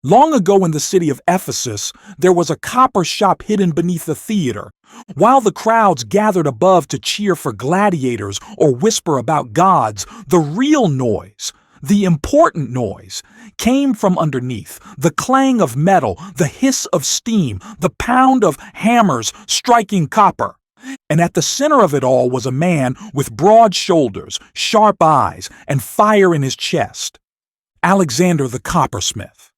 Long ago in the city of Ephesus, there was a copper shop hidden beneath the theater. While the crowds gathered above to cheer for gladiators or whisper about gods, the real noise, the important noise, came from underneath. The clang of metal, the hiss of steam, the pound of hammers striking copper. And at the center of it all was a man with broad shoulders, sharp eyes, and fire in his chest. Alexander the Coppersmith.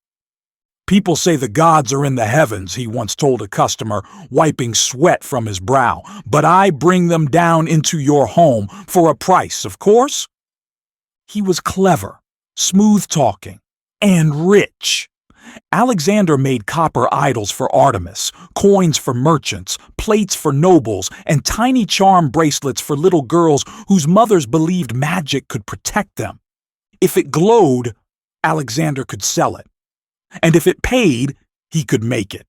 "People say the gods are in the heavens," he once told a customer, wiping sweat from his brow, "but I bring them down into your home for a price, of course." He was clever, smooth-talking, and rich. Alexander made copper idols for Artemis, coins for merchants, plates for nobles, and tiny charm bracelets for little girls whose mothers believed magic could protect them. If it glowed, Alexander could sell it. And if it paid, he could make it.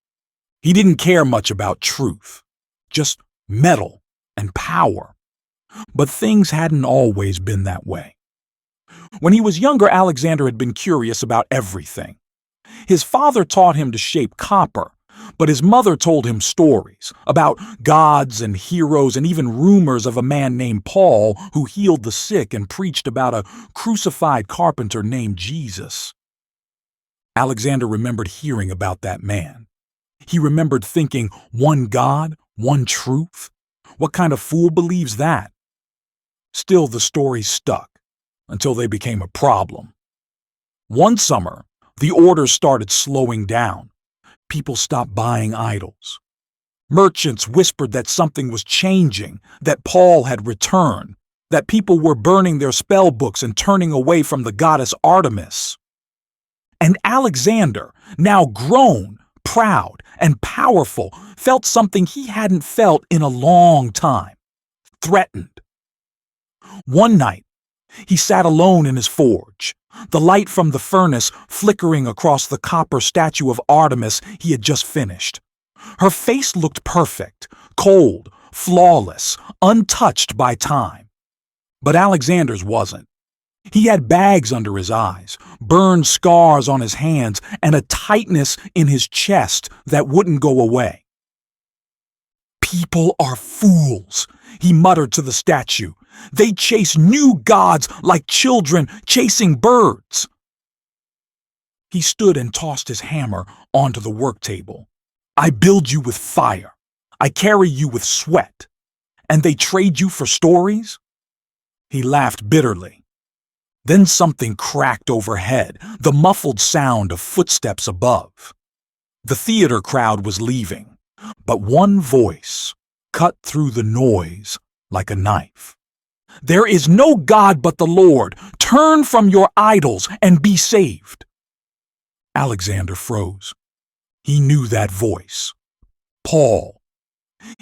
He didn't care much about truth, just metal and power. But things hadn't always been that way. When he was younger, Alexander had been curious about everything. His father taught him to shape copper, but his mother told him stories about gods and heroes and even rumors of a man named Paul who healed the sick and preached about a crucified carpenter named Jesus. Alexander remembered hearing about that man. He remembered thinking, one God, one truth? What kind of fool believes that? Still, the stories stuck until they became a problem. One summer, the orders started slowing down. People stopped buying idols. Merchants whispered that something was changing, that Paul had returned, that people were burning their spell books and turning away from the goddess Artemis. And Alexander, now grown, proud, and powerful, felt something he hadn't felt in a long time: threatened. One night, he sat alone in his forge, the light from the furnace flickering across the copper statue of Artemis he had just finished. Her face looked perfect, cold, flawless, untouched by time. But Alexander's wasn't. He had bags under his eyes, burned scars on his hands, and a tightness in his chest that wouldn't go away. "People are fools," he muttered to the statue. "They chase new gods like children chasing birds." He stood and tossed his hammer onto the work table. "I build you with fire. I carry you with sweat. And they trade you for stories?" He laughed bitterly. Then something cracked overhead, the muffled sound of footsteps above. The theater crowd was leaving, but one voice cut through the noise like a knife. "There is no God but the Lord. Turn from your idols and be saved." Alexander froze. He knew that voice. Paul.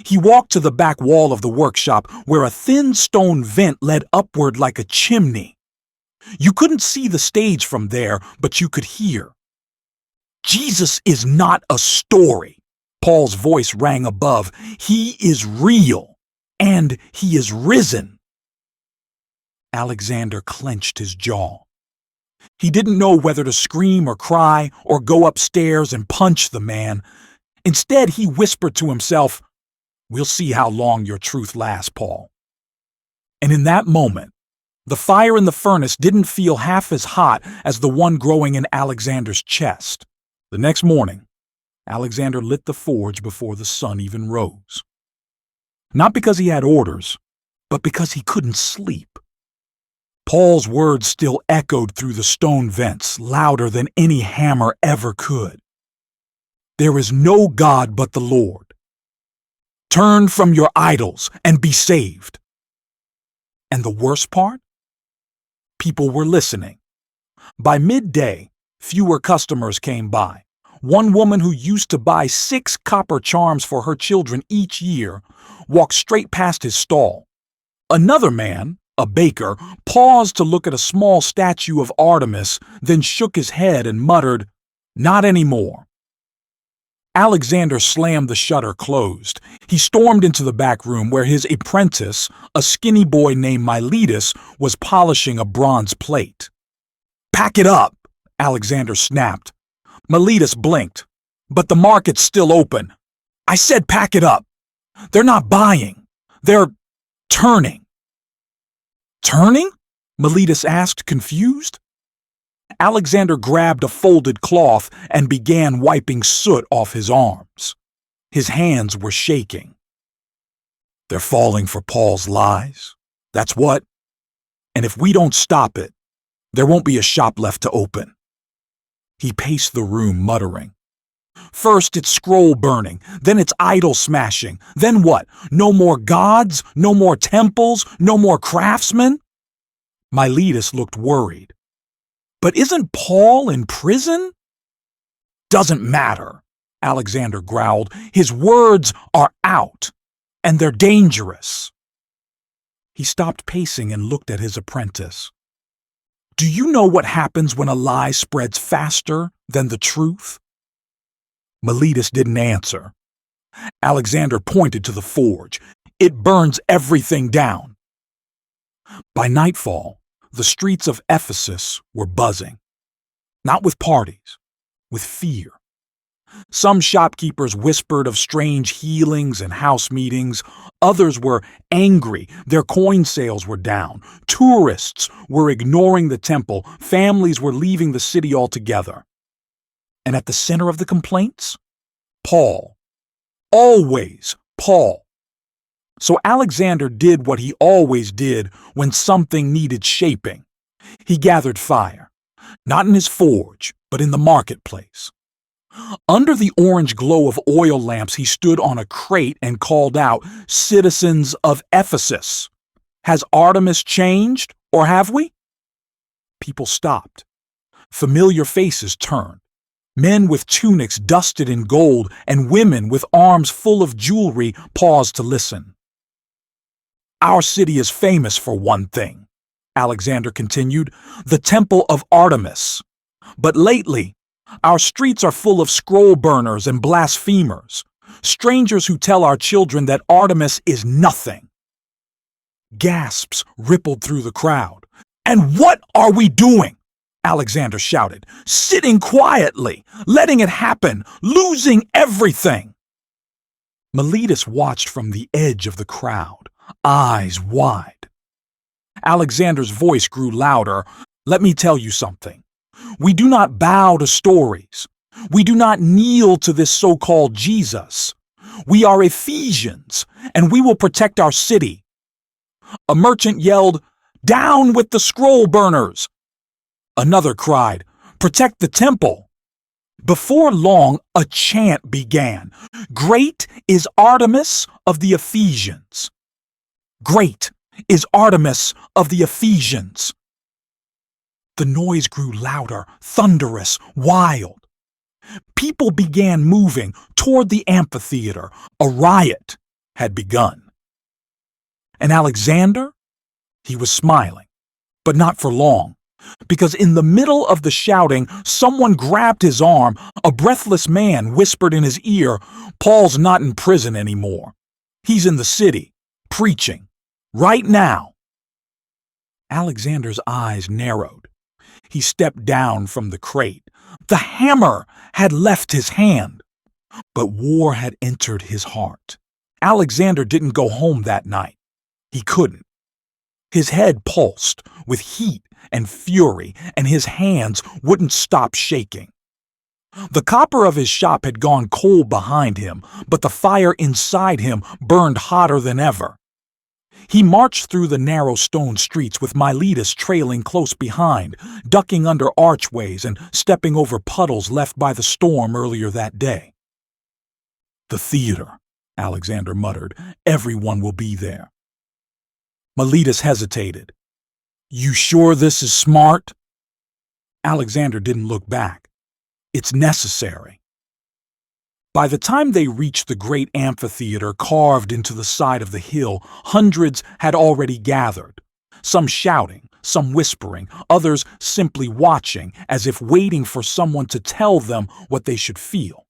He walked to the back wall of the workshop where a thin stone vent led upward like a chimney. You couldn't see the stage from there, but you could hear. "Jesus is not a story," Paul's voice rang above. "He is real, and he is risen." Alexander clenched his jaw. He didn't know whether to scream or cry or go upstairs and punch the man. Instead, he whispered to himself, "We'll see how long your truth lasts, Paul." And in that moment, the fire in the furnace didn't feel half as hot as the one growing in Alexander's chest. The next morning, Alexander lit the forge before the sun even rose. Not because he had orders, but because he couldn't sleep. Paul's words still echoed through the stone vents, louder than any hammer ever could. "There is no God but the Lord. Turn from your idols and be saved." And the worst part? People were listening. By midday, fewer customers came by. One woman who used to buy 6 copper charms for her children each year walked straight past his stall. Another man, a baker, paused to look at a small statue of Artemis, then shook his head and muttered, "Not anymore." Alexander slammed the shutter closed. He stormed into the back room where his apprentice, a skinny boy named Miletus, was polishing a bronze plate. "Pack it up," Alexander snapped. Miletus blinked. But the market's still open. I said pack it up. They're not buying. They're turning. Turning? Miletus asked, confused. Alexander grabbed a folded cloth and began wiping soot off his arms. His hands were shaking. They're falling for Paul's lies. That's what. And if we don't stop it, there won't be a shop left to open. He paced the room, muttering. First it's scroll burning, then it's idol smashing. Then what? No more gods? No more temples? No more craftsmen? Miletus looked worried. But isn't Paul in prison? Doesn't matter, Alexander growled. His words are out, and they're dangerous. He stopped pacing and looked at his apprentice. Do you know what happens when a lie spreads faster than the truth? Miletus didn't answer. Alexander pointed to the forge. It burns everything down. By nightfall, the streets of Ephesus were buzzing. Not with parties, with fear. Some shopkeepers whispered of strange healings and house meetings. Others were angry. Their coin sales were down. Tourists were ignoring the temple. Families were leaving the city altogether. And at the center of the complaints? Paul. Always Paul. So Alexander did what he always did when something needed shaping. He gathered fire, not in his forge, but in the marketplace. Under the orange glow of oil lamps, he stood on a crate and called out, "Citizens of Ephesus, has Artemis changed, or have we?" People stopped. Familiar faces turned. Men with tunics dusted in gold and women with arms full of jewelry paused to listen. Our city is famous for one thing, Alexander continued, the temple of Artemis. But lately, our streets are full of scroll burners and blasphemers, strangers who tell our children that Artemis is nothing. Gasps rippled through the crowd. And what are we doing? Alexander shouted. Sitting quietly, letting it happen, losing everything. Miletus watched from the edge of the crowd, eyes wide. Alexander's voice grew louder. Let me tell you something. We do not bow to stories. We do not kneel to this so-called Jesus. We are Ephesians, and we will protect our city. A merchant yelled, Down with the scroll burners! Another cried, Protect the temple! Before long, a chant began. Great is Artemis of the Ephesians. Great is Artemis of the Ephesians. The noise grew louder, thunderous, wild. People began moving toward the amphitheater. A riot had begun. And Alexander? He was smiling, but not for long, because in the middle of the shouting, someone grabbed his arm. A breathless man whispered in his ear, Paul's not in prison anymore. He's in the city, preaching, right now. Alexander's eyes narrowed. He stepped down from the crate. The hammer had left his hand, but war had entered his heart. Alexander didn't go home that night. He couldn't. His head pulsed with heat and fury, and his hands wouldn't stop shaking. The copper of his shop had gone cold behind him, but the fire inside him burned hotter than ever. He marched through the narrow stone streets with Miletus trailing close behind, ducking under archways and stepping over puddles left by the storm earlier that day. The theater, Alexander muttered. Everyone will be there. Miletus hesitated. You sure this is smart? Alexander didn't look back. It's necessary. By the time they reached the great amphitheater carved into the side of the hill, hundreds had already gathered, some shouting, some whispering, others simply watching as if waiting for someone to tell them what they should feel.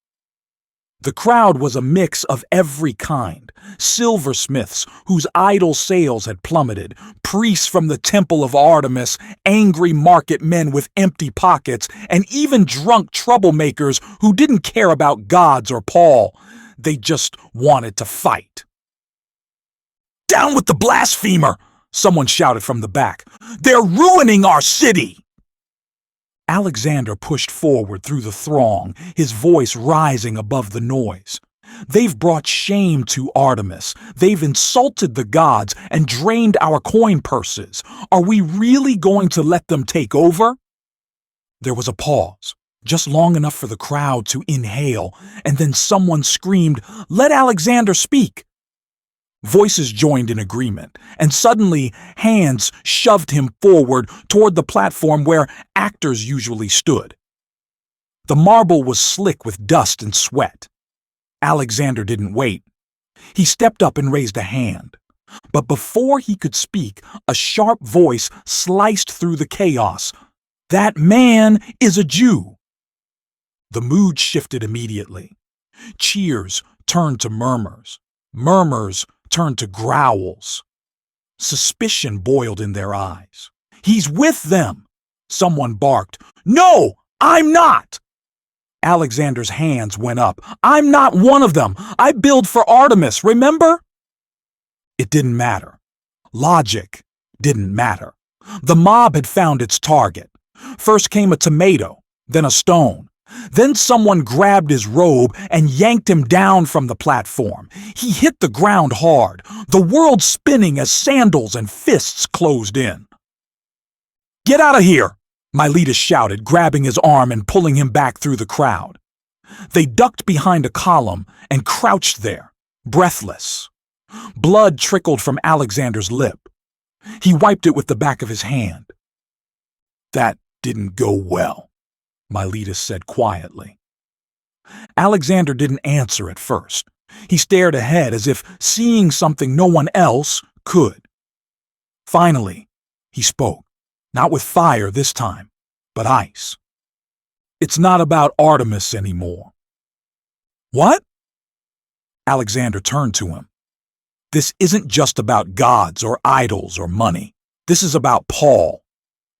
The crowd was a mix of every kind: silversmiths whose idle sales had plummeted, priests from the temple of Artemis, angry market men with empty pockets, and even drunk troublemakers who didn't care about gods or Paul. They just wanted to fight. "Down with the blasphemer!" someone shouted from the back. "They're ruining our city!" Alexander pushed forward through the throng, his voice rising above the noise. "They've brought shame to Artemis. They've insulted the gods and drained our coin purses. Are we really going to let them take over?" There was a pause, just long enough for the crowd to inhale, and then someone screamed, "Let Alexander speak!" Voices joined in agreement, and suddenly hands shoved him forward toward the platform where actors usually stood. The marble was slick with dust and sweat. Alexander didn't wait. He stepped up and raised a hand. But before he could speak, a sharp voice sliced through the chaos. "That man is a Jew!" The mood shifted immediately. Cheers turned to murmurs. Murmurs turned to growls. Suspicion boiled in their eyes. "He's with them!" Someone barked. "No, I'm not!" Alexander's hands went up. "I'm not one of them! I billed for Artemis, remember?" It didn't matter. Logic didn't matter. The mob had found its target. First came a tomato, then a stone. Then someone grabbed his robe and yanked him down from the platform. He hit the ground hard, the world spinning as sandals and fists closed in. "Get out of here!" Miletus shouted, grabbing his arm and pulling him back through the crowd. They ducked behind a column and crouched there, breathless. Blood trickled from Alexander's lip. He wiped it with the back of his hand. "That didn't go well," Miletus said quietly. Alexander didn't answer at first. He stared ahead as if seeing something no one else could. Finally, he spoke, not with fire this time, but ice. "It's not about Artemis anymore." "What?" Alexander turned to him. "This isn't just about gods or idols or money. This is about Paul.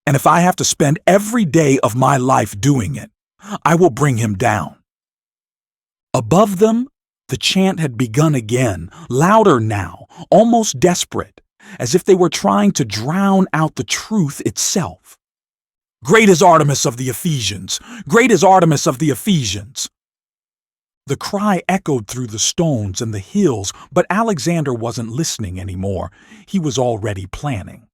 And if I have to spend every day of my life doing it, I will bring him down." Above them, the chant had begun again, louder now, almost desperate, as if they were trying to drown out the truth itself. "Great is Artemis of the Ephesians! Great is Artemis of the Ephesians!" The cry echoed through the stones and the hills, but Alexander wasn't listening anymore. He was already planning.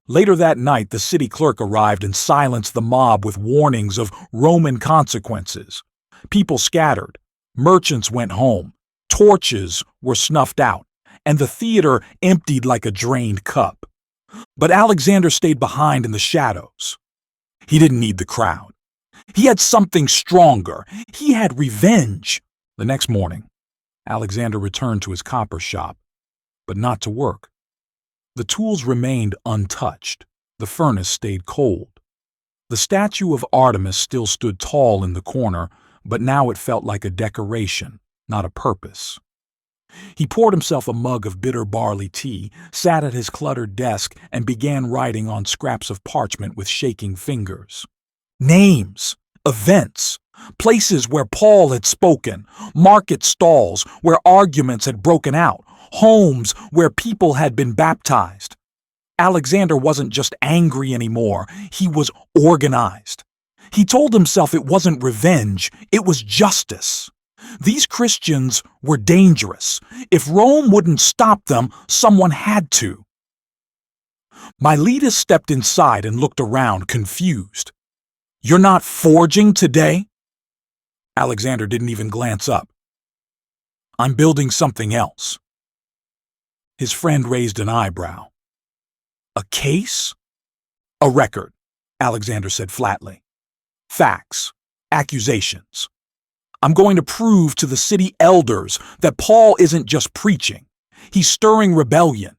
Later that night, the city clerk arrived and silenced the mob with warnings of Roman consequences. People scattered. Merchants went home. Torches were snuffed out, and the theater emptied like a drained cup. But Alexander stayed behind in the shadows. He didn't need the crowd. He had something stronger. He had revenge. The next morning, Alexander returned to his copper shop, but not to work. The tools remained untouched. The furnace stayed cold. The statue of Artemis still stood tall in the corner, but now it felt like a decoration, not a purpose. He poured himself a mug of bitter barley tea, sat at his cluttered desk, and began writing on scraps of parchment with shaking fingers. Names, events, places where Paul had spoken, market stalls where arguments had broken out, homes where people had been baptized. Alexander wasn't just angry anymore, he was organized. He told himself it wasn't revenge, it was justice. These Christians were dangerous. If Rome wouldn't stop them, someone had to. Miletus stepped inside and looked around, confused. "You're not forging today?" Alexander didn't even glance up. "I'm building something else." His friend raised an eyebrow. "A case?" "A record," Alexander said flatly. "Facts, accusations. I'm going to prove to the city elders that Paul isn't just preaching. He's stirring rebellion.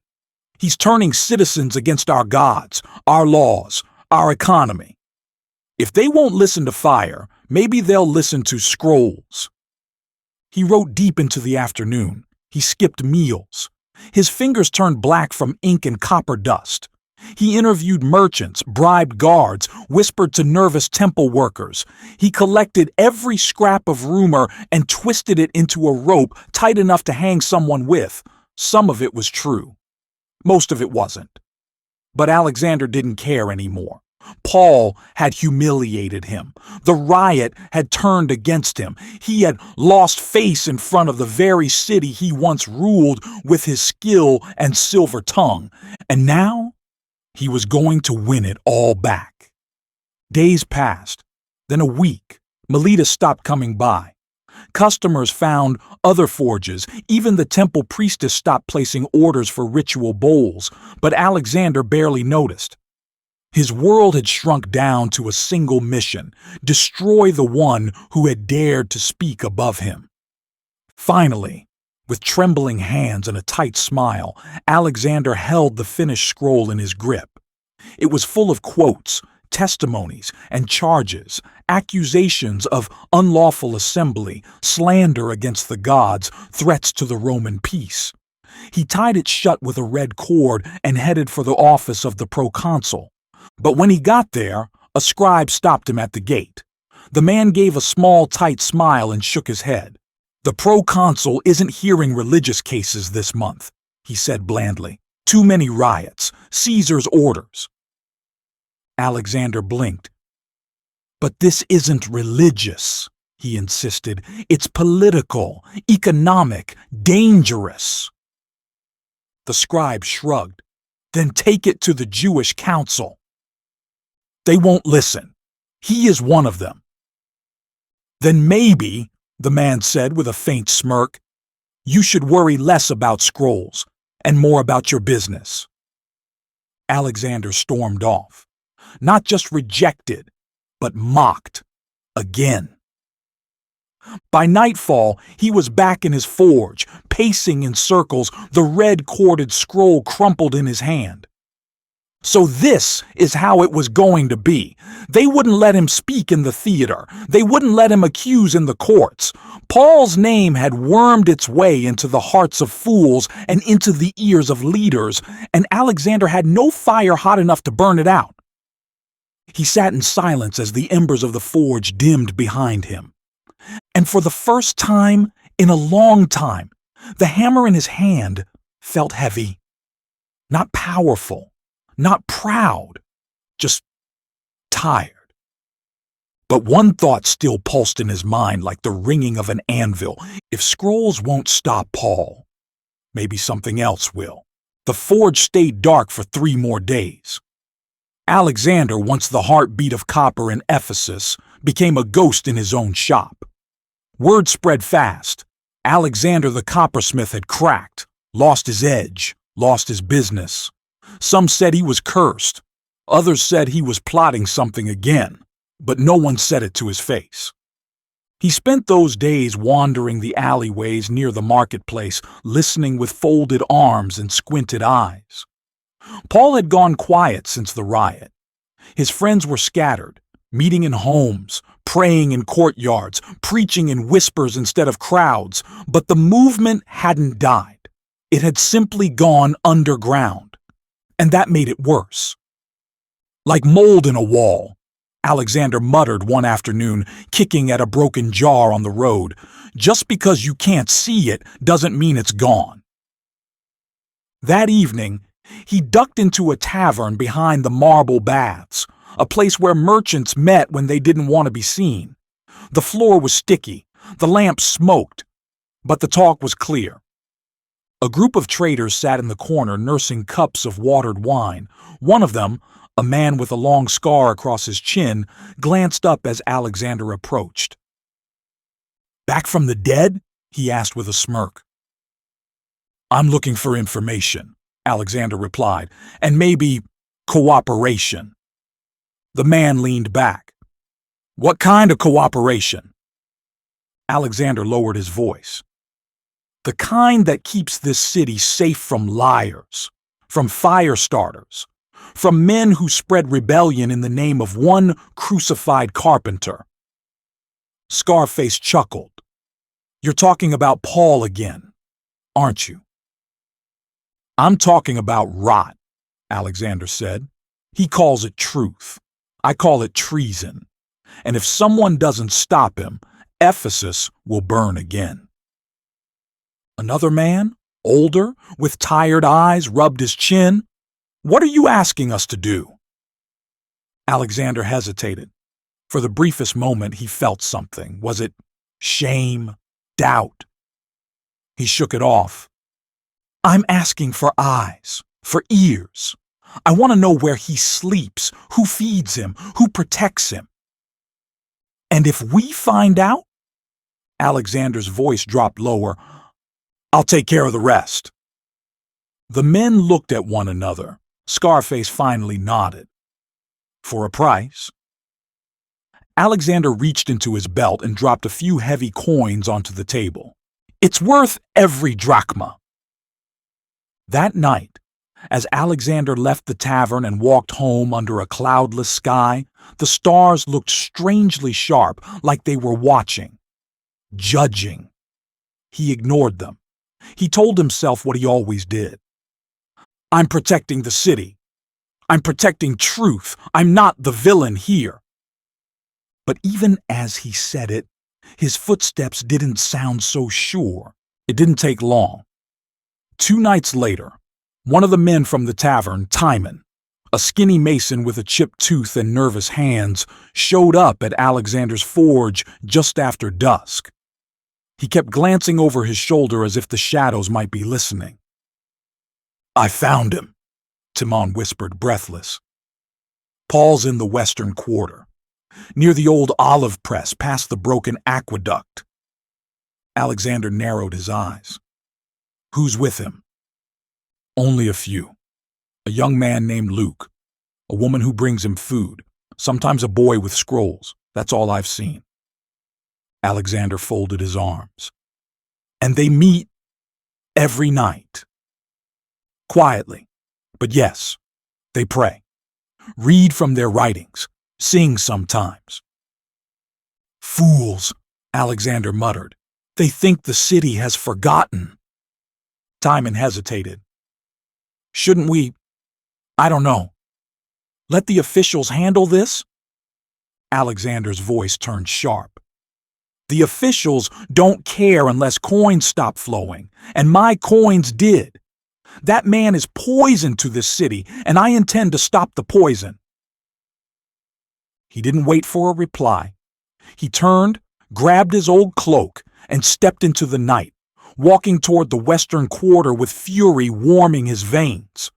He's turning citizens against our gods, our laws, our economy. If they won't listen to fire, maybe they'll listen to scrolls." He wrote deep into the afternoon. He skipped meals. His fingers turned black from ink and copper dust. He interviewed merchants, bribed guards, whispered to nervous temple workers. He collected every scrap of rumor and twisted it into a rope tight enough to hang someone with. Some of it was true. Most of it wasn't. But Alexander didn't care anymore. Paul had humiliated him. The riot had turned against him. He had lost face in front of the very city he once ruled with his skill and silver tongue. And now he was going to win it all back. Days passed, then a week. Miletus stopped coming by. Customers found other forges. Even the temple priestess stopped placing orders for ritual bowls, but Alexander barely noticed. His world had shrunk down to a single mission: destroy the one who had dared to speak above him. Finally, with trembling hands and a tight smile, Alexander held the finished scroll in his grip. It was full of quotes, testimonies, and charges, accusations of unlawful assembly, slander against the gods, threats to the Roman peace. He tied it shut with a red cord and headed for the office of the proconsul. But when he got there, a scribe stopped him at the gate. The man gave a small, tight smile and shook his head. "The proconsul isn't hearing religious cases this month," he said blandly. "Too many riots. Caesar's orders." Alexander blinked. "But this isn't religious," he insisted. "It's political, economic, dangerous." The scribe shrugged. "Then take it to the Jewish council." "They won't listen. He is one of them." "Then maybe," the man said with a faint smirk, "you should worry less about scrolls and more about your business." Alexander stormed off. Not just rejected, but mocked. Again. By nightfall, he was back in his forge, pacing in circles, the red-corded scroll crumpled in his hand. So this is how it was going to be. They wouldn't let him speak in the theater. They wouldn't let him accuse in the courts. Paul's name had wormed its way into the hearts of fools and into the ears of leaders, and Alexander had no fire hot enough to burn it out. He sat in silence as the embers of the forge dimmed behind him. And for the first time in a long time, the hammer in his hand felt heavy. Not powerful. Not proud, just tired. But one thought still pulsed in his mind like the ringing of an anvil. If scrolls won't stop Paul, maybe something else will. The forge stayed dark for 3 more days. Alexander, once the heartbeat of copper in Ephesus, became a ghost in his own shop. Word spread fast. Alexander the Coppersmith had cracked, lost his edge, lost his business. Some said he was cursed. Others said he was plotting something again, but no one said it to his face. He spent those days wandering the alleyways near the marketplace, listening with folded arms and squinted eyes. Paul had gone quiet since the riot. His friends were scattered, meeting in homes, praying in courtyards, preaching in whispers instead of crowds, but the movement hadn't died. It had simply gone underground. And that made it worse. Like mold in a wall, Alexander muttered one afternoon, kicking at a broken jar on the road. Just because you can't see it doesn't mean it's gone. That evening, he ducked into a tavern behind the marble baths, a place where merchants met when they didn't want to be seen. The floor was sticky, the lamps smoked, but the talk was clear. A group of traders sat in the corner nursing cups of watered wine. One of them, a man with a long scar across his chin, glanced up as Alexander approached. "Back from the dead?" he asked with a smirk. "I'm looking for information," Alexander replied, "and maybe cooperation." The man leaned back. "What kind of cooperation?" Alexander lowered his voice. "The kind that keeps this city safe from liars, from fire starters, from men who spread rebellion in the name of one crucified carpenter." Scarface chuckled. You're talking about Paul again, aren't you? I'm talking about rot, Alexander said. He calls it truth. I call it treason. And if someone doesn't stop him, Ephesus will burn again. Another man, older, with tired eyes, rubbed his chin. What are you asking us to do? Alexander hesitated. For the briefest moment, he felt something. Was it shame? Doubt? He shook it off. I'm asking for eyes, for ears. I want to know where he sleeps, who feeds him, who protects him. And if we find out, Alexander's voice dropped lower, I'll take care of the rest. The men looked at one another. Scarface finally nodded. For a price. Alexander reached into his belt and dropped a few heavy coins onto the table. It's worth every drachma. That night, as Alexander left the tavern and walked home under a cloudless sky, the stars looked strangely sharp, like they were watching, judging. He ignored them. He told himself what he always did. I'm protecting the city. I'm protecting truth. I'm not the villain here. But even as he said it, his footsteps didn't sound so sure. It didn't take long. 2 nights later, one of the men from the tavern, Timon, a skinny mason with a chipped tooth and nervous hands, showed up at Alexander's forge just after dusk. He kept glancing over his shoulder as if the shadows might be listening. I found him, Timon whispered, breathless. Paul's in the western quarter, near the old olive press past the broken aqueduct. Alexander narrowed his eyes. Who's with him? Only a few. A young man named Luke, a woman who brings him food, sometimes a boy with scrolls. That's all I've seen. Alexander folded his arms. And they meet every night. Quietly, but yes, they pray. Read from their writings, sing sometimes. Fools, Alexander muttered. They think the city has forgotten. Timon hesitated. Shouldn't we, I don't know, let the officials handle this? Alexander's voice turned sharp. The officials don't care unless coins stop flowing, and my coins did. That man is poison to this city, and I intend to stop the poison. He didn't wait for a reply. He turned, grabbed his old cloak, and stepped into the night, walking toward the western quarter with fury warming his veins.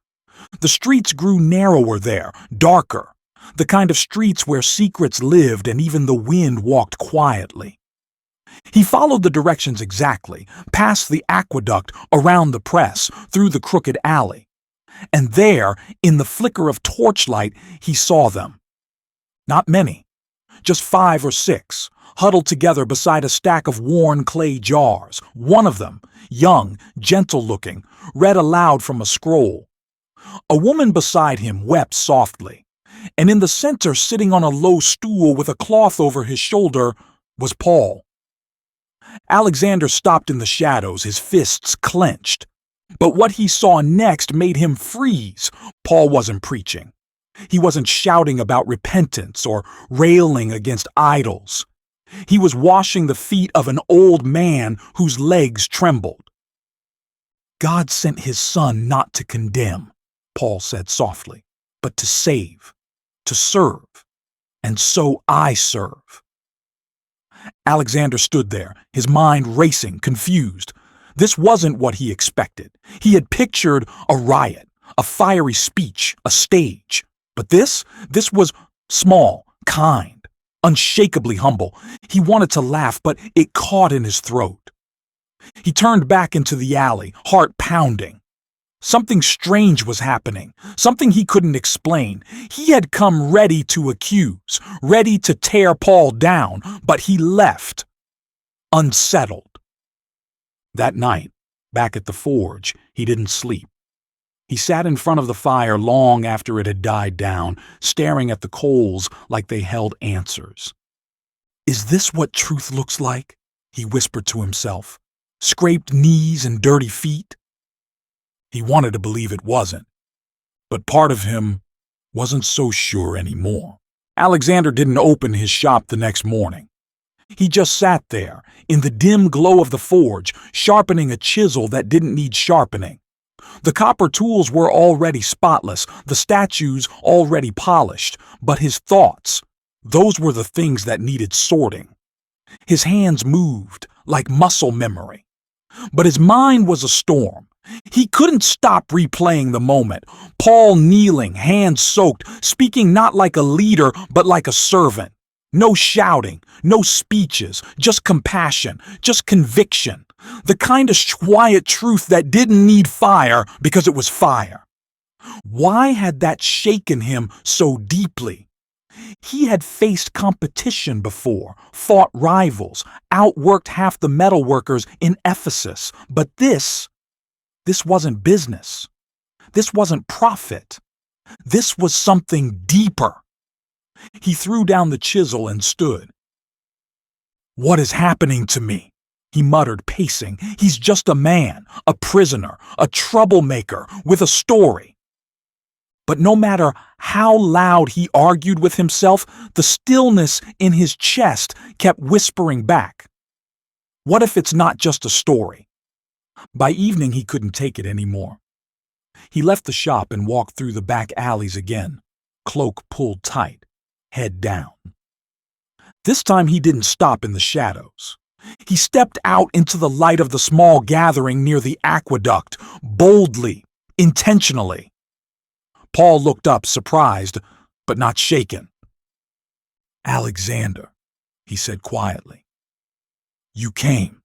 The streets grew narrower there, darker, the kind of streets where secrets lived and even the wind walked quietly. He followed the directions exactly, past the aqueduct, around the press, through the crooked alley. And there, in the flicker of torchlight, he saw them. Not many, just 5 or 6, huddled together beside a stack of worn clay jars. One of them, young, gentle-looking, read aloud from a scroll. A woman beside him wept softly, and in the center, sitting on a low stool with a cloth over his shoulder, was Paul. Alexander stopped in the shadows, his fists clenched. But what he saw next made him freeze. Paul wasn't preaching. He wasn't shouting about repentance or railing against idols. He was washing the feet of an old man whose legs trembled. God sent his Son not to condemn, Paul said softly, but to save, to serve. And so I serve. Alexander stood there, his mind racing, confused. This wasn't what he expected. He had pictured a riot, a fiery speech, a stage. But this was small, kind, unshakably humble. He wanted to laugh, but it caught in his throat. He turned back into the alley, heart pounding. Something strange was happening, something he couldn't explain. He had come ready to accuse, ready to tear Paul down, but he left, unsettled. That night, back at the forge, he didn't sleep. He sat in front of the fire long after it had died down, staring at the coals like they held answers. Is this what truth looks like? he whispered to himself. Scraped knees and dirty feet? He wanted to believe it wasn't, but part of him wasn't so sure anymore. Alexander didn't open his shop the next morning. He just sat there, in the dim glow of the forge, sharpening a chisel that didn't need sharpening. The copper tools were already spotless, the statues already polished, but his thoughts, those were the things that needed sorting. His hands moved, like muscle memory. But his mind was a storm. He couldn't stop replaying the moment. Paul kneeling, hands soaked, speaking not like a leader, but like a servant. No shouting, no speeches, just compassion, just conviction. The kind of quiet truth that didn't need fire because it was fire. Why had that shaken him so deeply? He had faced competition before, fought rivals, outworked half the metalworkers in Ephesus. But this wasn't business. This wasn't profit. This was something deeper. He threw down the chisel and stood. What is happening to me? He muttered, pacing. He's just a man, a prisoner, a troublemaker with a story. But no matter how loud he argued with himself, the stillness in his chest kept whispering back. What if it's not just a story? By evening, he couldn't take it anymore. He left the shop and walked through the back alleys again, cloak pulled tight, head down. This time he didn't stop in the shadows. He stepped out into the light of the small gathering near the aqueduct, boldly, intentionally. Paul looked up, surprised, but not shaken. Alexander, he said quietly. You came.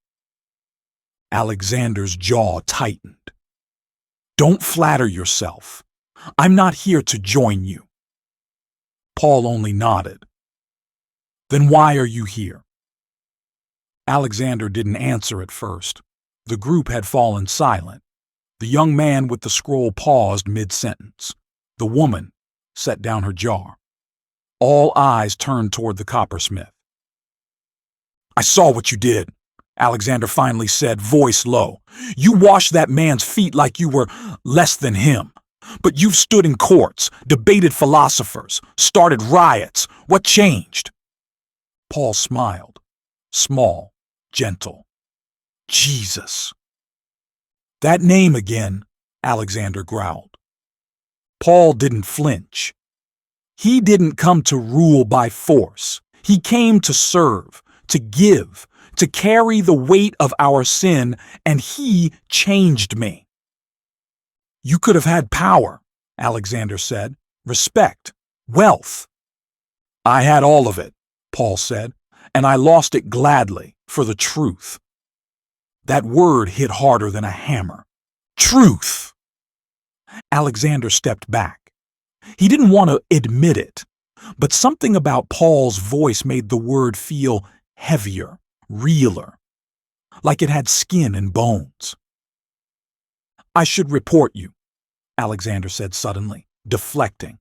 Alexander's jaw tightened. Don't flatter yourself. I'm not here to join you. Paul only nodded. Then why are you here? Alexander didn't answer at first. The group had fallen silent. The young man with the scroll paused mid-sentence. The woman set down her jar. All eyes turned toward the coppersmith. I saw what you did, Alexander finally said, voice low. You washed that man's feet like you were less than him. But you've stood in courts, debated philosophers, started riots. What changed? Paul smiled, small, gentle. Jesus. That name again, Alexander growled. Paul didn't flinch. He didn't come to rule by force. He came to serve, to give, to carry the weight of our sin, and he changed me. You could have had power, Alexander said, respect, wealth. I had all of it, Paul said, and I lost it gladly for the truth. That word hit harder than a hammer. Truth! Alexander stepped back. He didn't want to admit it, but something about Paul's voice made the word feel heavier, realer, like it had skin and bones. I should report you, Alexander said suddenly, deflecting.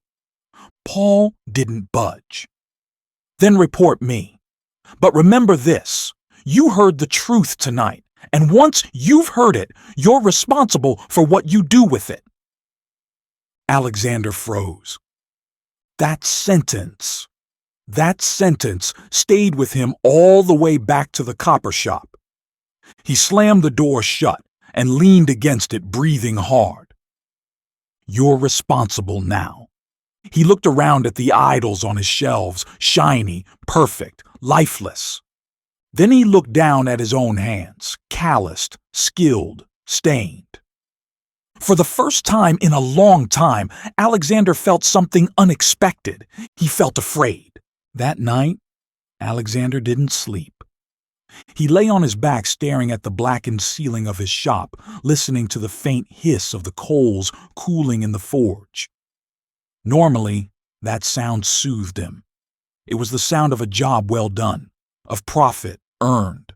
Paul didn't budge. Then report me. But remember this, you heard the truth tonight, and once you've heard it, you're responsible for what you do with it. Alexander froze. That sentence stayed with him all the way back to the copper shop. He slammed the door shut and leaned against it, breathing hard. You're responsible now. He looked around at the idols on his shelves, shiny, perfect, lifeless. Then he looked down at his own hands, calloused, skilled, stained. For the first time in a long time, Alexander felt something unexpected. He felt afraid. That night, Alexander didn't sleep. He lay on his back staring at the blackened ceiling of his shop, listening to the faint hiss of the coals cooling in the forge. Normally, that sound soothed him. It was the sound of a job well done, of profit earned.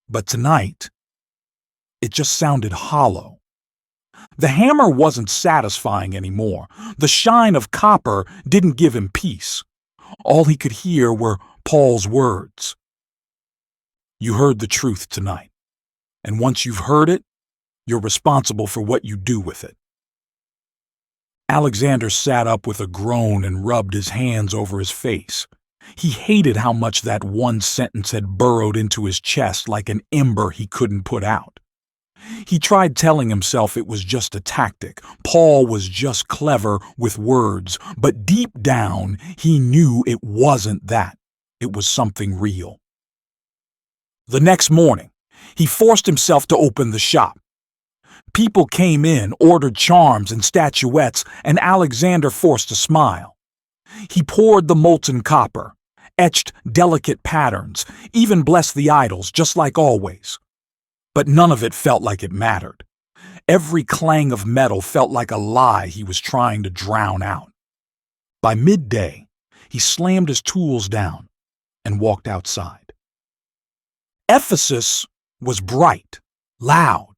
But tonight, it just sounded hollow. The hammer wasn't satisfying anymore. The shine of copper didn't give him peace. All he could hear were Paul's words. You heard the truth tonight. And once you've heard it, you're responsible for what you do with it." Alexander sat up with a groan and rubbed his hands over his face. He hated how much that one sentence had burrowed into his chest like an ember he couldn't put out. He tried telling himself it was just a tactic. Paul was just clever with words, but deep down he knew it wasn't that. It was something real. The next morning, he forced himself to open the shop. People came in, ordered charms and statuettes, and Alexander forced a smile. He poured the molten copper, etched delicate patterns, even blessed the idols, just like always. But none of it felt like it mattered. Every clang of metal felt like a lie he was trying to drown out. By midday, he slammed his tools down and walked outside. Ephesus was bright, loud,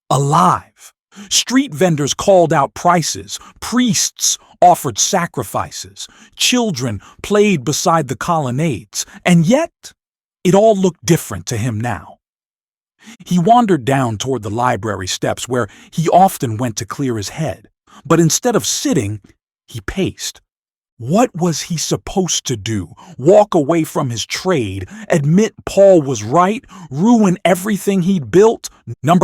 alive. Street vendors called out prices, priests offered sacrifices, children played beside the colonnades, and yet it all looked different to him now. He wandered down toward the library steps where he often went to clear his head, but instead of sitting, he paced. What was he supposed to do? Walk away from his trade, admit Paul was right, ruin everything he'd built?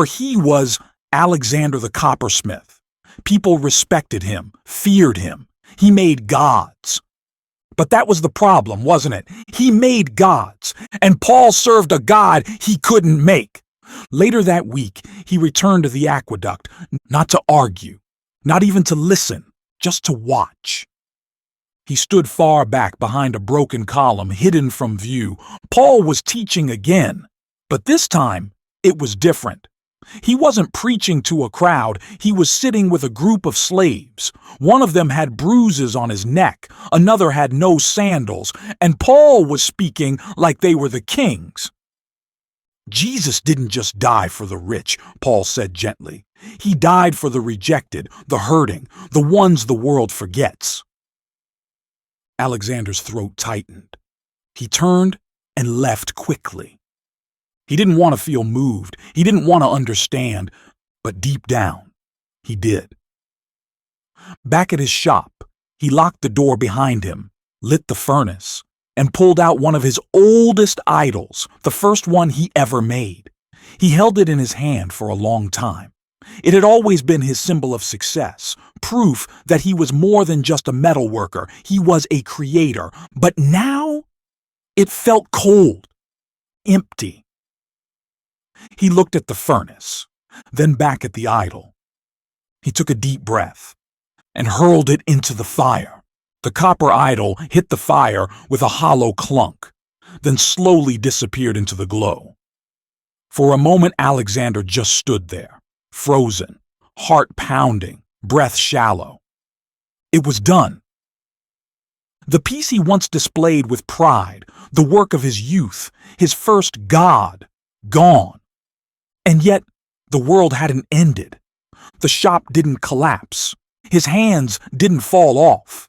He was Alexander the Coppersmith. People respected him, feared him. He made gods. But that was the problem, wasn't it? He made gods, and Paul served a god he couldn't make. Later that week, he returned to the aqueduct, not to argue, not even to listen, just to watch. He stood far back behind a broken column, hidden from view. Paul was teaching again, but this time it was different. He wasn't preaching to a crowd, he was sitting with a group of slaves. One of them had bruises on his neck, another had no sandals, and Paul was speaking like they were the kings. Jesus didn't just die for the rich, Paul said gently. He died for the rejected, the hurting, the ones the world forgets. Alexander's throat tightened. He turned and left quickly. He didn't want to feel moved. He didn't want to understand, but deep down, he did. Back at his shop, he locked the door behind him, lit the furnace, and pulled out one of his oldest idols, the first one he ever made. He held it in his hand for a long time. It had always been his symbol of success, proof that he was more than just a metal worker. He was a creator. But now, it felt cold, empty. He looked at the furnace, then back at the idol. He took a deep breath and hurled it into the fire. The copper idol hit the fire with a hollow clunk, then slowly disappeared into the glow. For a moment, Alexander just stood there, frozen, heart pounding, breath shallow. It was done. The piece he once displayed with pride, the work of his youth, his first god, gone. And yet, the world hadn't ended. The shop didn't collapse. His hands didn't fall off.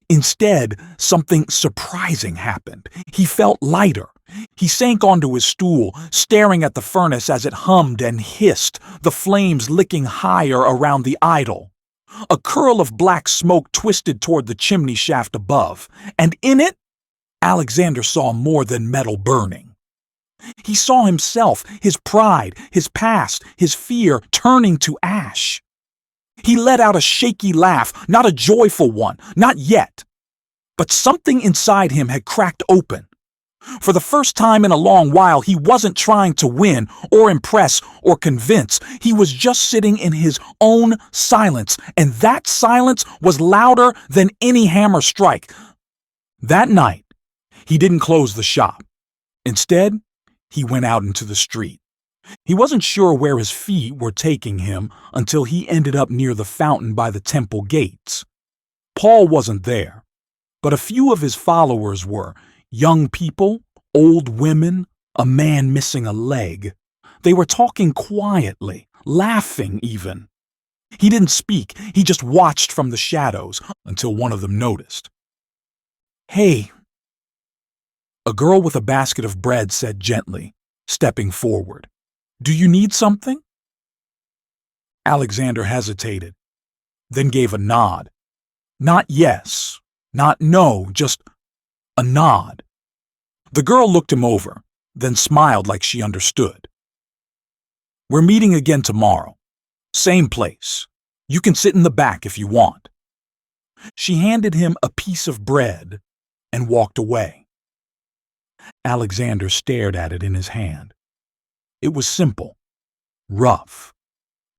Instead, something surprising happened. He felt lighter. He sank onto his stool, staring at the furnace as it hummed and hissed, the flames licking higher around the idol. A curl of black smoke twisted toward the chimney shaft above, and in it, Alexander saw more than metal burning. He saw himself, his pride, his past, his fear turning to ash. He let out a shaky laugh, not a joyful one, not yet. But something inside him had cracked open. For the first time in a long while, he wasn't trying to win or impress or convince. He was just sitting in his own silence, and that silence was louder than any hammer strike. That night, he didn't close the shop. Instead, he went out into the street. He wasn't sure where his feet were taking him until he ended up near the fountain by the temple gates. Paul wasn't there, but a few of his followers were. Young people, old women, a man missing a leg. They were talking quietly, laughing even. He didn't speak, he just watched from the shadows until one of them noticed. "Hey." A girl with a basket of bread said gently, stepping forward. "Do you need something?" Alexander hesitated, then gave a nod. Not yes, not no, just a nod. The girl looked him over, then smiled like she understood. "We're meeting again tomorrow. Same place. You can sit in the back if you want." She handed him a piece of bread and walked away. Alexander stared at it in his hand. It was simple, rough.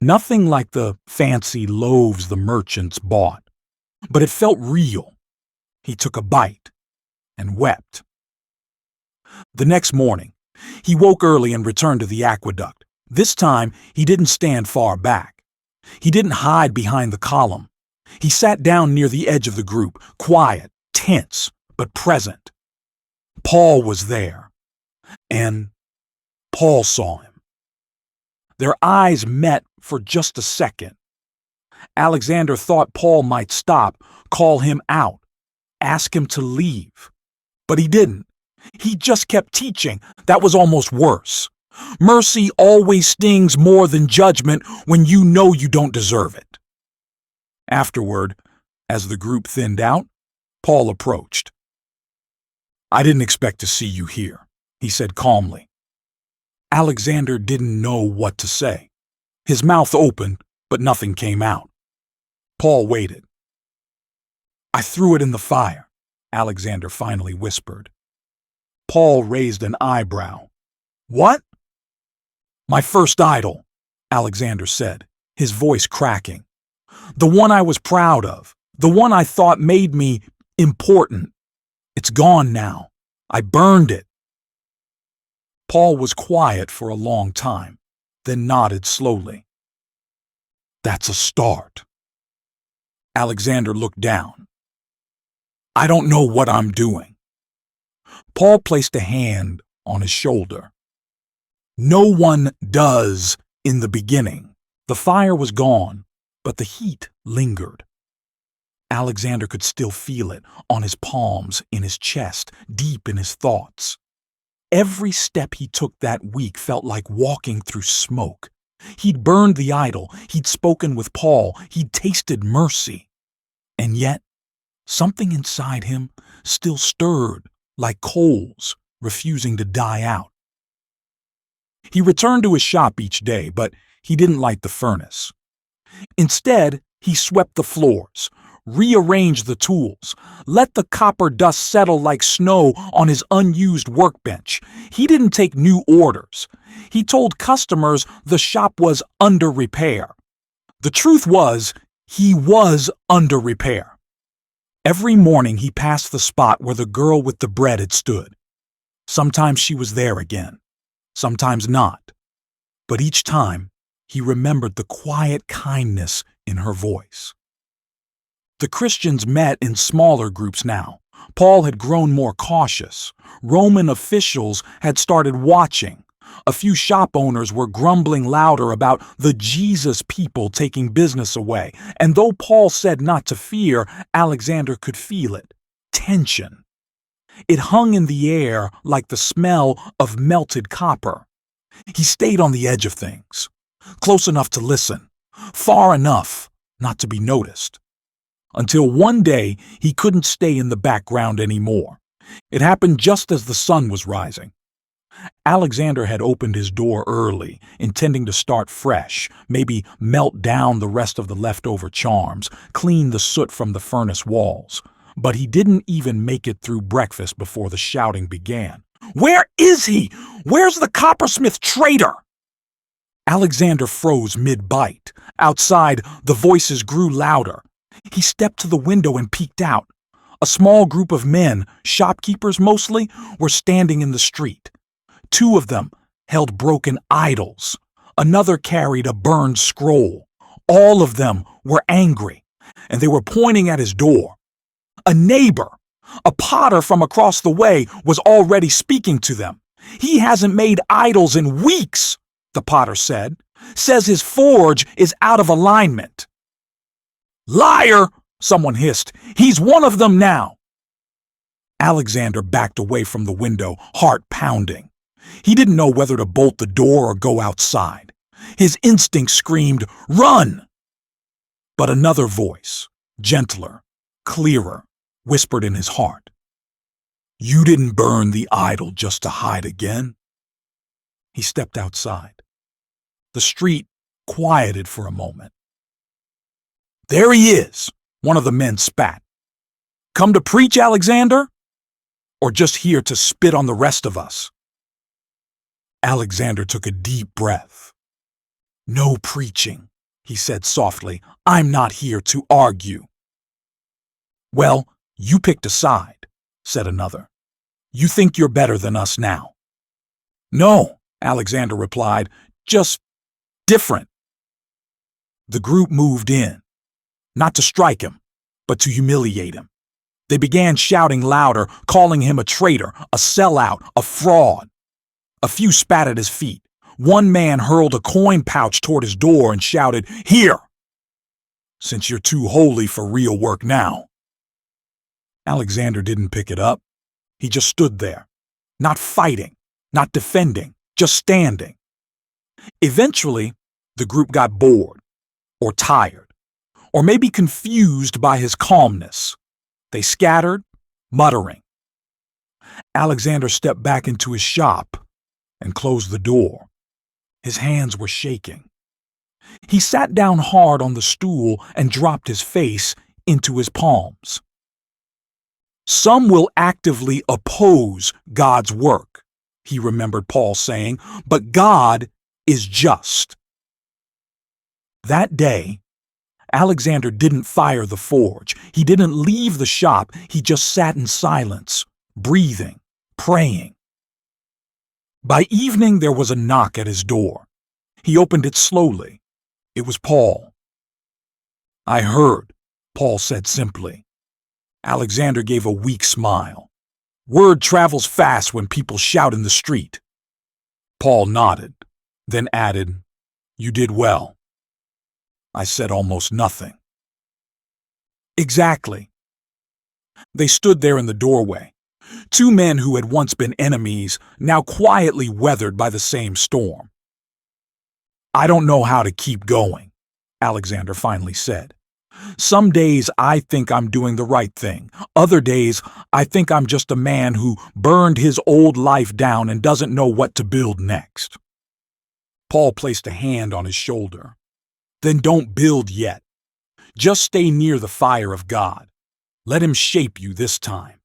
Nothing like the fancy loaves the merchants bought, but it felt real. He took a bite and wept. The next morning, he woke early and returned to the aqueduct. This time, he didn't stand far back. He didn't hide behind the column. He sat down near the edge of the group, quiet, tense, but present. Paul was there, and Paul saw him. Their eyes met for just a second. Alexander thought Paul might stop, call him out, ask him to leave. But he didn't. He just kept teaching. That was almost worse. Mercy always stings more than judgment when you know you don't deserve it. Afterward, as the group thinned out, Paul approached. "I didn't expect to see you here," he said calmly. Alexander didn't know what to say. His mouth opened, but nothing came out. Paul waited. "I threw it in the fire," Alexander finally whispered. Paul raised an eyebrow. "What?" "My first idol," Alexander said, his voice cracking. "The one I was proud of, the one I thought made me important. It's gone now. I burned it." Paul was quiet for a long time, then nodded slowly. "That's a start." Alexander looked down. "I don't know what I'm doing." Paul placed a hand on his shoulder. "No one does in the beginning." The fire was gone, but the heat lingered. Alexander could still feel it on his palms, in his chest, deep in his thoughts. Every step he took that week felt like walking through smoke. He'd burned the idol, he'd spoken with Paul, he'd tasted mercy. And yet, something inside him still stirred like coals, refusing to die out. He returned to his shop each day, but he didn't light the furnace. Instead, he swept the floors, rearranged the tools, let the copper dust settle like snow on his unused workbench. He didn't take new orders. He told customers the shop was under repair. The truth was, he was under repair. Every morning he passed the spot where the girl with the bread had stood. Sometimes she was there again, sometimes not. But each time, he remembered the quiet kindness in her voice. The Christians met in smaller groups now. Paul had grown more cautious. Roman officials had started watching. A few shop owners were grumbling louder about the Jesus people taking business away. And though Paul said not to fear, Alexander could feel it. Tension. It hung in the air like the smell of melted copper. He stayed on the edge of things, close enough to listen, far enough not to be noticed. Until one day he couldn't stay in the background anymore. It happened just as the sun was rising. Alexander had opened his door early, intending to start fresh, maybe melt down the rest of the leftover charms, clean the soot from the furnace walls. But he didn't even make it through breakfast before the shouting began. "Where is he? Where's the Coppersmith traitor?" Alexander froze mid-bite. Outside, the voices grew louder. He stepped to the window and peeked out. A small group of men, shopkeepers mostly, were standing in the street. Two of them held broken idols. Another carried a burned scroll. All of them were angry, and they were pointing at his door. A neighbor, a potter from across the way, was already speaking to them. "He hasn't made idols in weeks," the potter said. "Says his forge is out of alignment." "Liar!" someone hissed. "He's one of them now." Alexander backed away from the window, heart pounding. He didn't know whether to bolt the door or go outside. His instinct screamed, "Run!" But another voice, gentler, clearer, whispered in his heart, "You didn't burn the idol just to hide again." He stepped outside. The street quieted for a moment. "There he is," one of the men spat. "Come to preach, Alexander? Or just here to spit on the rest of us?" Alexander took a deep breath. "No preaching," he said softly. "I'm not here to argue." "Well, you picked a side," said another. "You think you're better than us now." "No," Alexander replied, "just different." The group moved in, not to strike him, but to humiliate him. They began shouting louder, calling him a traitor, a sellout, a fraud. A few spat at his feet. One man hurled a coin pouch toward his door and shouted, "Here! Since you're too holy for real work now." Alexander didn't pick it up. He just stood there, not fighting, not defending, just standing. Eventually, the group got bored, or tired, or maybe confused by his calmness. They scattered, muttering. Alexander stepped back into his shop and closed the door. His hands were shaking. He sat down hard on the stool and dropped his face into his palms. "Some will actively oppose God's work," he remembered Paul saying, "but God is just." That day, Alexander didn't fire the forge. He didn't leave the shop. He just sat in silence, breathing, praying. By evening, there was a knock at his door. He opened it slowly. It was Paul. "I heard," Paul said simply. Alexander gave a weak smile. "Word travels fast when people shout in the street." Paul nodded, then added, "You did well." "I said almost nothing." "Exactly." They stood there in the doorway. Two men who had once been enemies, now quietly weathered by the same storm. "I don't know how to keep going," Alexander finally said. "Some days I think I'm doing the right thing. Other days I think I'm just a man who burned his old life down and doesn't know what to build next." Paul placed a hand on his shoulder. "Then don't build yet. Just stay near the fire of God. Let him shape you this time."